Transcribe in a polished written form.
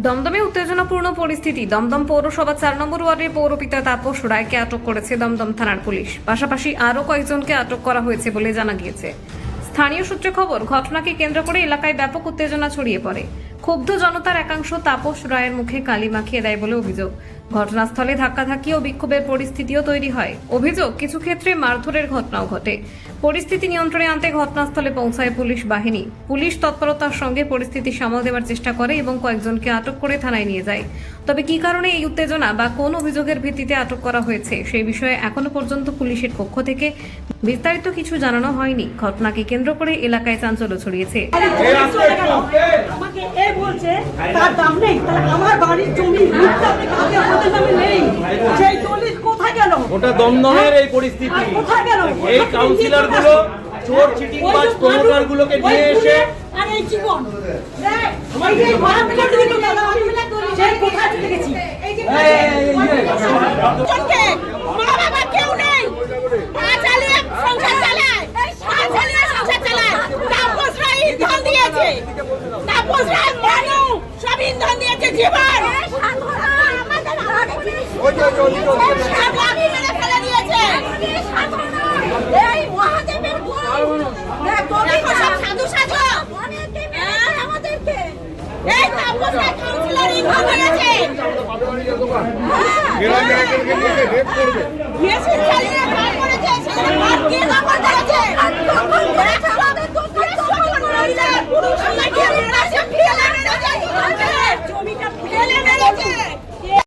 দমদমে উত্তেজনাপূর্ণ পরিস্থিতি। দমদম পৌরসভা 4 নম্বর ওয়ার্ডের পৌরপিতা তাপস রায়কে আটক করেছে দমদম থানার পুলিশ। পাশাপাশি আরও কয়েকজনকে আটক করা হয়েছে বলে জানা গিয়েছে। স্থানীয় সূত্রে খবর, ঘটনাকে কেন্দ্র করে এলাকায় ব্যাপক উত্তেজনা ছড়িয়ে পড়ে। ক্ষুব্ধ জনতার একাংশ তাপস রায়ের মুখে কালি মাখিয়ে দেয় বলে অভিযোগ। ঘটনাস্থলে ধাক্কাধাক্কি ও বিক্ষোভের পরিস্থিতিও তৈরি হয়। অভিযোগ, কিছু ক্ষেত্রে মারধরের ঘটনাও ঘটে। পরিস্থিতি নিয়ন্ত্রণে আনতে ঘটনাস্থলে পৌঁছায় পুলিশ বাহিনী। পুলিশ তৎপরতার সঙ্গে পরিস্থিতি সামাল দেওয়ার চেষ্টা করে এবং কয়েকজনকে আটক করে থানায় নিয়ে যায়। তবে কী কারণে এই উত্তেজনা বা কোন অভিযোগের ভিত্তিতে আটক করা হয়েছে সেই বিষয়ে এখনো পর্যন্ত পুলিশের পক্ষ থেকে বিস্তারিত কিছু জানানো হয়নি। ঘটনাকে কেন্দ্র করে এলাকায় চাঞ্চল্য ছড়িয়েছে। আমাকে এ বলছে তার দাম নেই, তাহলে আমার বাড়ির জমি মিথ্যা আপনি কাকে আমাদের নামে নেই, সেই দলিল কোথায় গেল? ওটা দমদমের এই পরিস্থিতি। কোথায় গেল? এই কাউন্সিলর গুলো চোর চিটিংবাজ প্রমোটার গুলোকে নিয়ে এসে আর এই জীবন এই যে বাপ করে দিল গেল, আমি মিলে দলিল সেই কোথায় চলে গেছি? এই যে জনকে মা বাবা কেউ নেই, পা চালিয়ে সংসার চালায়, পা চালিয়ে সংসার চালায়। তাপস রায় ইন্ধন দিয়েছে, তাপস রায় মানুষ সব ইন্ধন দিয়েছে জীবন। আমি মেরে ফেলে দিয়েছে এই মহাদেবের সব সাধু সাধু আমাদেরকে এই তাপস রায় কাউন্সিলর ইন্ধন দিয়েছে। মেশিন চালিয়ে